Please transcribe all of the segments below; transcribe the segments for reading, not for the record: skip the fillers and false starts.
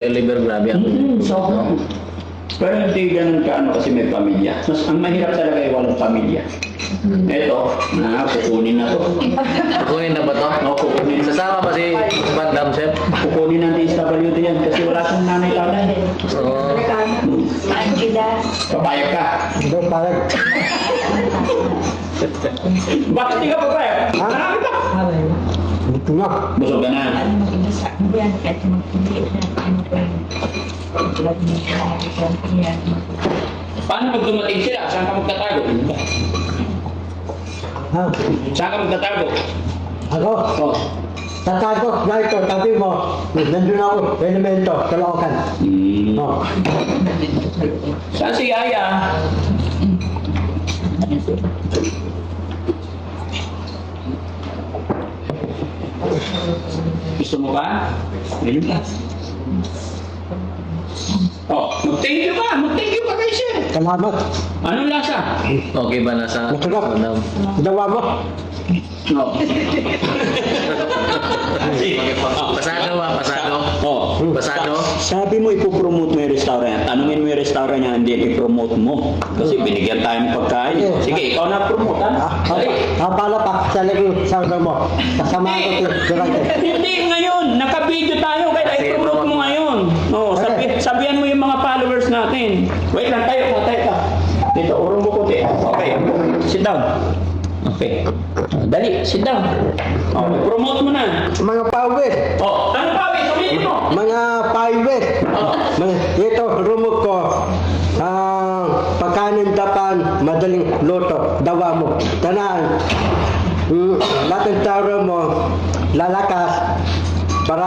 Liver, grabe ang So, pero hindi ganun ka ano kasi may pamilya. Mas ang mahirap talaga ay walang pamilya. Ito, kukunin na to. Kukunin na ba to? No, kukunin. Sasama ba si Van Damme, Chef? Kukunin ng DSWD yan kasi wala kang nanay-tatay. Oo. Papayag ka. Hindi, parang. Bakit di ka papayag? Marami ka. Ito na. Busog ka na. Paano pag dumating sila? Saan ka magtatago? Ha? Saan ka magtatago? Ako? Oh. Tatago, narito, tabi mo. Nandun ako, elemento, Caloocan. Oh. Saan si Yaya? Gusto mo ba? Ayun ka. Oh, mag-thank you ka! Mag-thank you ka kay Sir! Salamat. Anong lasa? Okay ba nasa Masarap. Van Damme? Dawa mo. No. Pasado ba? Pasado? Oh. Pasado? Sabi mo ipopromote mo yung restaurant. Tanungin mo yung restaurant niya, hindi ipromote mo. Kasi binigyan tayo ng pagkain. Sige, ikaw na promote, ha? Dali. Pala pa, talagang sabi mo. Kasama ko ito, direct. Hindi ngayon, naka-video tayo, kaya i-promote mo ngayon. Oh, sabihan mo yung mga followers natin. Wait lang, tayo ka. Dito, urong mo puti. Okay, sit down. Okay. Dali, sit down. Oh, promote mo na. Mga pawis. Oh, ano pa, ulitin mo. Mga pawis. Oh. Ito, rumok ko. Pagkanin dapan, madaling luto. Dawa mo. Tanaan. Lahat ng tawra mo, lalakas. Para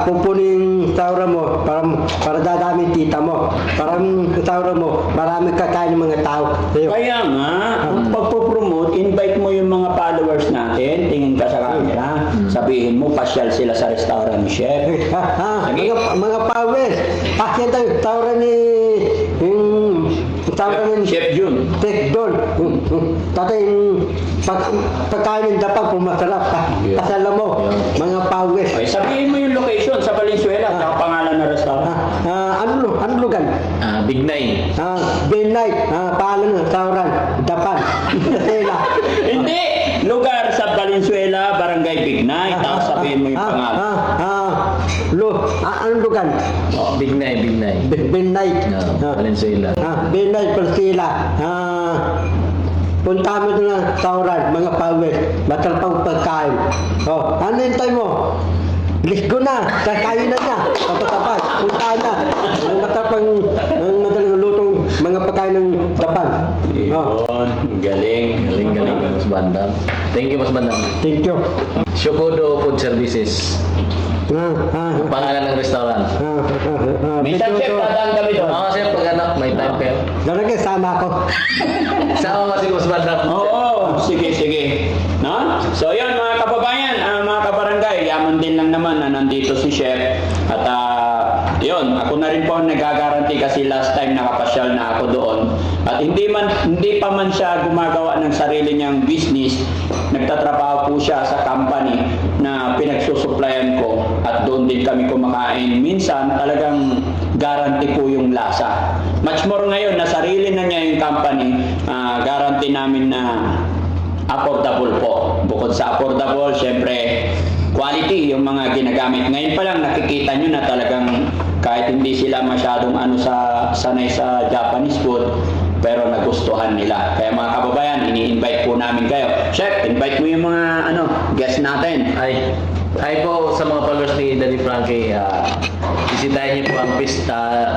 pupunin tawra mo, para dadami tita mo. Para tawra mo, marami kakain ng mga tao. Sa'yo. Kaya nga, kung pagpo-promote, invite mo yung mga followers natin, tingin ka sa camera, sabihin mo, pasyal sila sa restaurant ni Chef. Sige. Mga pawis. Yan tayo, tawra ni... Tawra ni... Chef Jun. Tek doon. Tatay, pagkain dapat kung masarap. Kasala mo, mga pawis. Okay, sabihin mo yung location sa Valenzuela, at pangalan ng restaurant. Ano lugar? Big Nine. Day night, paalan ng restaurant, Dapan. Kasela. Hindi! Lugar sa Valenzuela, Barangay Bignay, tapos sabihin mo yung pangalan. Ano lugar? Big Nine, Big Nine. Day night. Valenzuela. Day night, Valenzuela. Punta mo doon ng restaurant, mga pawis. Matalpang pagkain. Ano hintay mo? Lisgo na, kakain na niya. Tapos, punta na. Matalpang, madaling lutong mga pagkain ng Dapan. Yun, galing. Galing, Mas Van Damme. Thank you, Mas Van Damme. Thank you. Shokodo Food Services. Pangalan ng restaurant. Minsan, Chef, dadaan kami doon. Oo, Chef, pag anak, may time kayo. Lalagay, sama ako. Sama mo si Mas Van Damme. Oo, sige. No? So, yun, mga kababayan, mga kabarangay, yaman din lang naman na nandito si Chef. At, yun, ako na rin po ang nagagaranti kasi last time nakapasyal na ako doon. At hindi pa man siya gumagawa ng sarili niyang business, nagtatrabaho po siya sa company na pinagsusuplayan ko at doon din kami kumakain. Minsan talagang guarantee po yung lasa. Much more ngayon na sarili na niya yung company, guarantee namin na affordable po. Bukod sa affordable, syempre quality yung mga ginagamit. Ngayon pa lang nakikita nyo na talagang kahit hindi sila masyadong sanay sa Japanese food, pero nagustuhan nila. Kaya mga kababayan, ini-invite po namin kayo. Chef, invite mo yung mga guest natin. Hi po sa mga followers ni Daddy Frankie. Bisitahin niyo po ang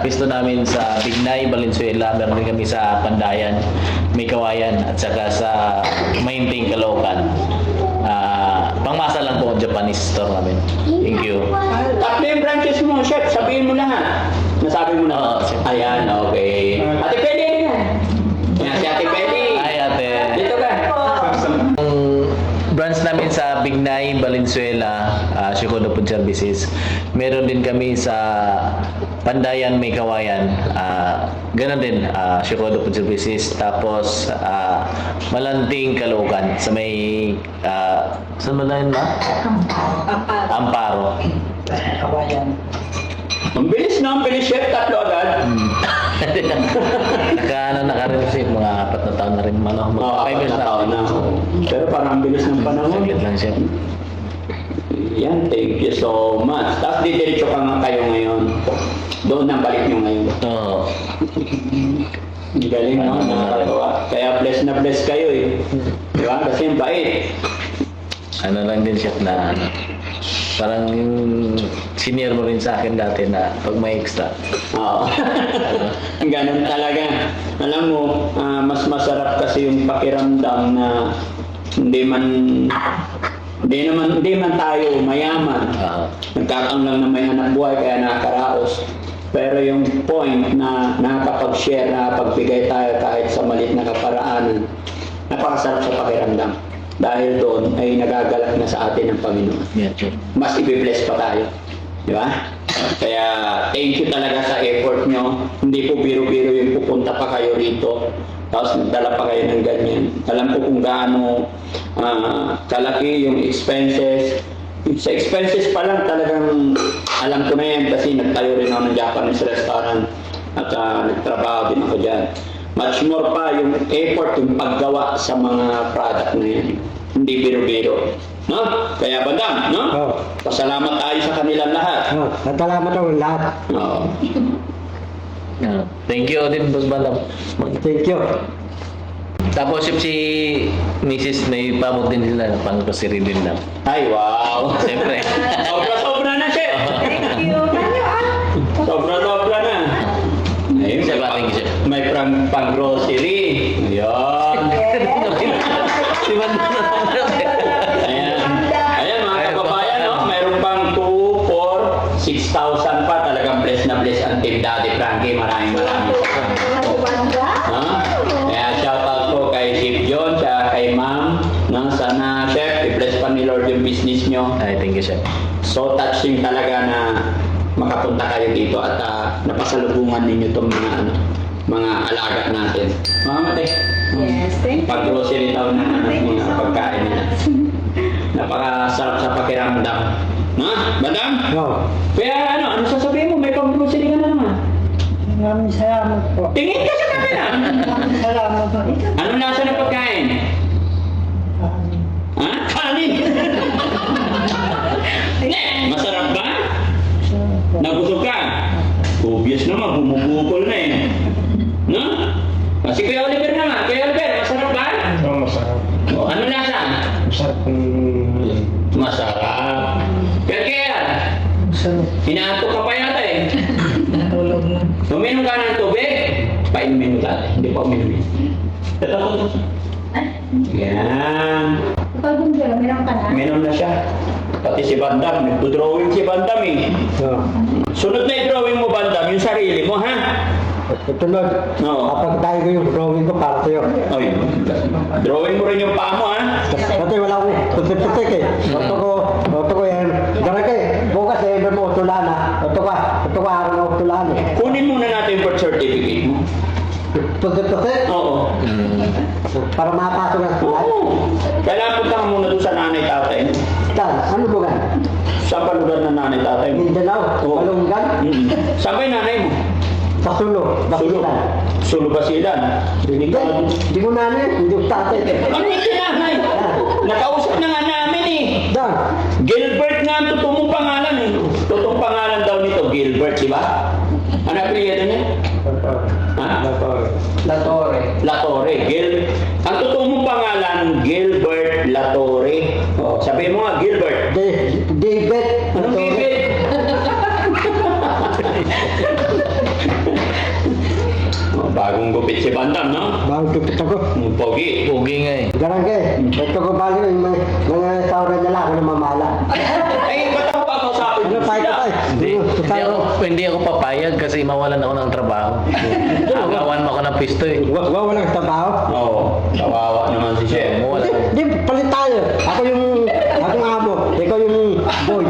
pisto namin sa Bignay, Valenzuela. Meron din kami sa Pandayan, May Kawayan, at saka sa Mainting, Caloocan. Pangmasa lang po ang Japanese store namin. Thank you. Tatlo yung branches mo, Chef. Sabihin mo lahat. Nasabi mo na. Ayan, okay. Ate Peli, ano yan? Yan, si Ate Peli. Hi, ate. Dito ka. Ang branch namin sa Bignay, Valenzuela, Shokodo Food Services. Meron din kami sa Pandayan, May Kawayan. Ganon din, Shokodo Food Services. Tapos, Malanting, Caloocan. Sa may, saan ba na yun ba? Amparo. Ang bilis, chef, 3 agad. Naka-receive, mga 4 na taon na rin. Ano, Oo, 5 years 4 na taon na. Pero parang ang bilis ng panahon. Saglit lang siya. Yan, thank you so much. Tapos didiretso ka nga kayo ngayon. Doon nang balik nyo ngayon. Oo. Ang galing, no? Nakakatawa. Kaya bless na bless kayo eh. Di ba? Kasi yung bait. Ano lang din siya na ano, parang yung senior mo rin sa akin dati na pag may extra. Oo. Ganun talaga. Alam mo, mas masarap kasi yung pakiramdam na hindi man tayo mayaman. Nagkakaroon lang na may hanap buhay kaya nakakaraos. Pero yung point na nakakapag-share, nakakapagbigay tayo kahit sa maliit na kaparaanan, napakasarap sa pakiramdam. Dahil doon ay nagagalak na sa atin ng Panginoon. Yeah, sure. Mas i-bless pa tayo. Di ba? Kaya thank you talaga sa effort nyo. Hindi po biro-biro yung pupunta pa kayo rito. Tapos nagdala pa kayo ng ganyan. Alam ko kung gaano kalaki yung expenses. Sa expenses pa lang talagang alam ko na yan kasi nagtayo rin ako ng Japanese restaurant at nagtrabaho din ako dyan. Much more pa yung effort, yung paggawa sa mga product na yan. Hindi biro-biro. No? Kaya bandang, no? Oo. Pasalamat tayo sa kanilang lahat. Salamat ako lahat. Oo. Thank you din, Boss Bandam. Thank you. Tapos yung si Mrs. may pamot din sila, pang grocery din lang. Ay, wow. Siyempre. Sobra-sobra na, chef. Thank you. Sobra-sobra na. Ayun, Chef, thank you, chef. may pang-grocery. Ayan. Si Bandam na Ayan. Ayan, mga kababayan, no? Mayroon pang 2, 4, 6,000 pa. Talagang bless na bless ang Team Daddy Frankie. Maraming salamat. Ha? Kaya shoutout po kay Chef John, tsaka kay Ma'am. No? Sana, Chef, i-bless pa ni Lord yung business nyo. Ay, thank you, Chef. So touching talaga na makapunta kayo dito at napasalubungan ninyo itong mga alaga natin. Mga mate, Yes, thank you. pag-grocery daw na Thank you mga so pagkain nila. Napakasarap sa pakiramdam. Ha? Madam? Oo. Kaya ano sasabihin mo? May pag-grocery ka na naman. Maraming salamat po. Tingin ka sa kanila. Maraming salamat po. Ikaw. Anong lasa ng pagkain? Ha? Kanin! Masarap ba? Nabusog ka? Obvious naman, bumubukol na eh. No? Kasi Kuya Oliver naman. Kuya Oliver, masarap ba? Oo, masarap. O, ano lasa? Masarap Masarap. Kaya, Masarap. hinaantok ka pa yata eh. Natulog na. Uminom ka ng tubig? Painumin mo dati. Hindi pa uminumin. Ito. Yan. Kapag bumili, meron ka na? Uminom na siya. Pati si Bandam. Nagdo-drawing si Bandam eh. Oo. Sunod na i-drawing mo, Bandam, yung sarili mo, ha? Tunod. Oo. Kapag tayo ko yung drawing ko para sa'yo. Oy, drawing mo rin yung paa mo, ha? Kasi wala akong putik-putik eh. Oto ko yan. Gara ka eh. Bukas eh, may mo utulan ha. Oto ka araw na utulan eh. Kunin muna natin yung birth certificate mo. Putik-putik. Oo. Para makapasok ng utulan. Oo. Kailangan punta ka muna doon sa nanay-tatay mo. Saan? Ano lugar? Saan ba lugar ng nanay-tatay mo? Mindanao? Oo. Balungan? Saan ba yung nanay mo? Sa Sulo? Sulo. Basilan? Sulo Basilan. Hindi. Hindi mo nanay. Hindi ko tatay. Ano yung sinanay? Nakausap na nga namin eh. Dan. Gilbert nga ang totoong pangalan eh. Totoong pangalan daw nito, Gilbert, di ba? Ano apelyido niya? Ha? Latore. Latore. Ang totoong mong pangalan, Gilbert Latore. Oh, sabihin mo nga, Gilbert. David. Anong Gilbert? Oh, bagong gupit si Bandam, no? Bago tupit ako. Pogi. Pugi nga eh. Garang ka eh. Ito ko bali yung mga saura niya lang ako na mamala. Ay, ba't ako pa kausapin Ano pa ito tayo? Hindi ako papayag kasi mawalan ako ng trabaho. Agawan mo ako ng pisto eh. Walang trabaho. Oo, kawawa naman si Chef. Mawala. Di, palit tayo. Akong amo. Ikaw yung boy.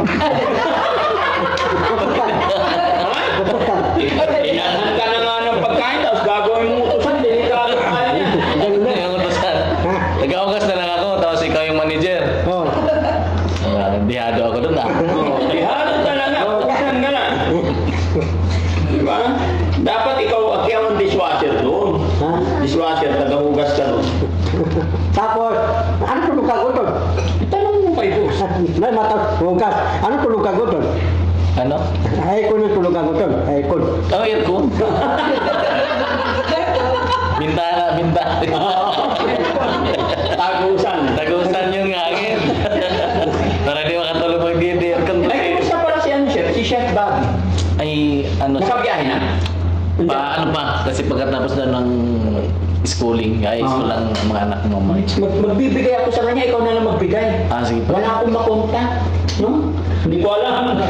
Inahan ka na nga ng pagkain, tapos gagawin mo utusan, delikado ka niya. Ganun na. Yung utusan. Ha? Nag-augas na lang ako, tapos ikaw yung manager. Oh. Dihado ako dun ah. Ihalo talaga, utusan ka na. Diba? Dapat ikaw ang dishwasher doon. Ha? Dishwasher, tagahugas ka doon. Tapos, ano tulog ka doon? Tanong mo kay boss. May mata, hugas. Ano tulog ka doon? Ano? Ay, kun yung tulog ka doon. Ay, kun. Oh, aircon. Bintana. Tagusan. Tagusan yung hangin. Para di makatulog mag-didi. Aircon. Ay, kumusta pala si Chef? Si Chef Bob. Ay, ano? Nakabiyahe na? Ano pa? Kasi pagkatapos na ng schooling, ay Ah. lang ang mga anak mo. Magbibigay ako sa kanya, ikaw na lang magbigay. Ah, sige pa. Wala akong makonta. No? Hindi ko alam.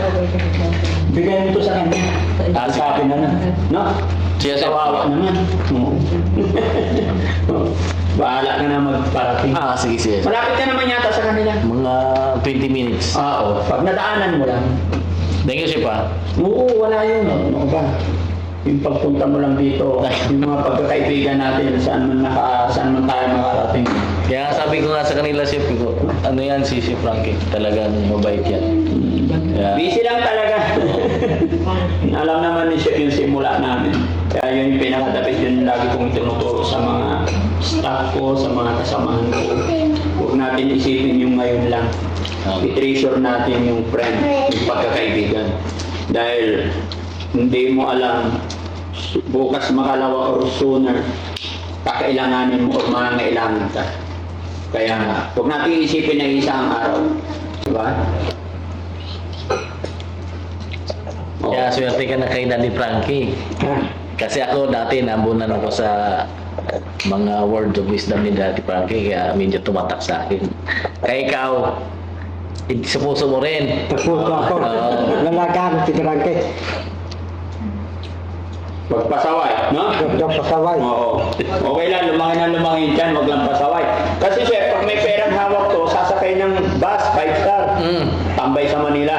Bigay mo to sa kanya. Ah, sige. Sabi na lang. No? Siya sa Kawawa naman. Oo. Bahala ka na magparating. Ah, sige. Malapit ka naman yata sa kanila. Mga 20 minutes. Oo. Pag nadaanan mo lang. Thank you, Chef, ah. Oo, wala yun. Ano ba? Yung pagpunta mo lang dito, yung mga pagkakaibigan natin, saan man tayo makarating. Kaya sabi ko nga sa kanila, Chef, ko, ano yan si Chef Frankie? Talagang mabait yan. Kaya, Busy lang talaga. Alam naman ni Chef yung simula namin. Kaya yun yung pinakadapit, yun yung lagi kong itinuturo sa mga staff ko, sa mga kasamahan ko. Huwag natin isipin yung ngayon lang. I-treasure natin yung friend, yung pagkakaibigan. Dahil hindi mo alam, bukas makalawa or sooner, kakailanganin mo o mangangailangan ka. Kaya huwag natin isipin na isang araw. Diba? Oo. kaya swerte ka na kay Daddy Frankie. Kasi ako dati nambunan ako sa mga words of wisdom ni Daddy Frankie, kaya medyo tumatak sa akin. Kaya ikaw, sa puso mo rin. Tapos ako. Lalagaan si Frankie. Magpasaway, no? Yung pasaway. Oo. Okay lang, lumaki dyan, wag lang pasaway. Kasi Chef, pag may perang hawak to, sasakay ng bus, 5-star. Tambay sa Manila.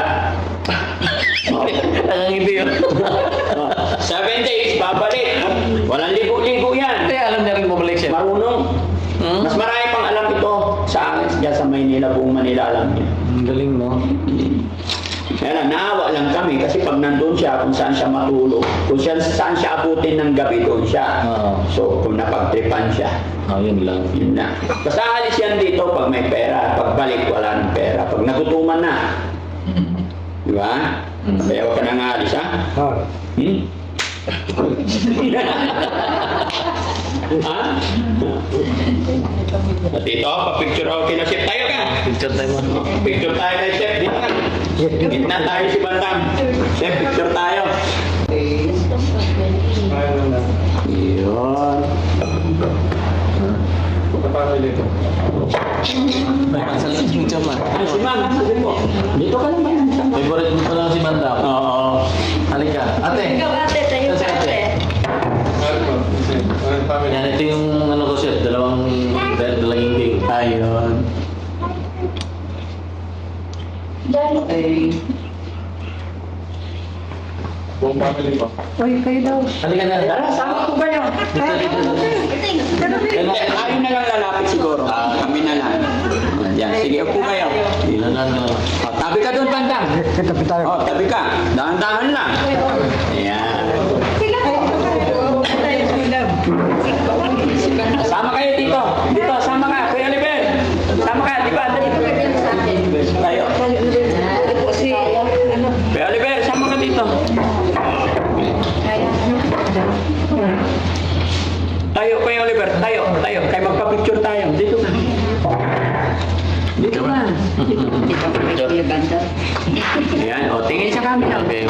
Nakangiti yun. 7 days, babalik. Walang ligo-ligo yan. Kaya alam niya rin bumalik siya. Marunong. Mas marami pang alam ito sa akin. Diyan sa Maynila, buong Manila alam niya. Ang galing, no? Kaya lang, naawa lang kami kasi pag nandun siya, kung saan siya matulog, kung saan siya abutin ng gabi, doon siya. Oo. So, kung napagtripan siya, Yun lang. yun na. Basta alis yan dito pag may pera. Pagbalik, wala ng pera. Pag nagutuman na. Di ba? Kaya huwag ka nang alis, ha? Oh. Ha? At ito, pa-picture ako kina Chef. Tayo ka! Picture tayo mo. Picture tayo kay Chef. Dito ka. Gitna tayo si Bandam. Chef, picture tayo. Yun. May kasal na yung chama. Ay, si Ma'am, sabi mo. Dito ka lang ba? Favorite mo pa lang si Manda. Oo. Halika. Ate. Ikaw ate, tayo Kasi ka ate. Yan, ito yung ano ko, Chef. Dalawang hindi. Ayun. Buong family po. Uy, kayo daw. Halika na. Tara, sama ko kayo. Ayaw na lang lalapit siguro. Kami na lang. Yan, sige, upo kayo. Ilan na. O, tabi ka doon, Bandam. Kita tayo. O, tabi ka. Dahan-dahan lang. Ayan. Sama kayo dito. Dito, sama ka. Kuya Oliver. Sama ka, di ba? Tayo. Kuya Oliver, sama ka dito. Tayo, Kuya Oliver. Tayo. Kaya magpa-picture tayo. Dito ka. Dito ka. Picture. Ayan, o, tingin sa camera. Okay,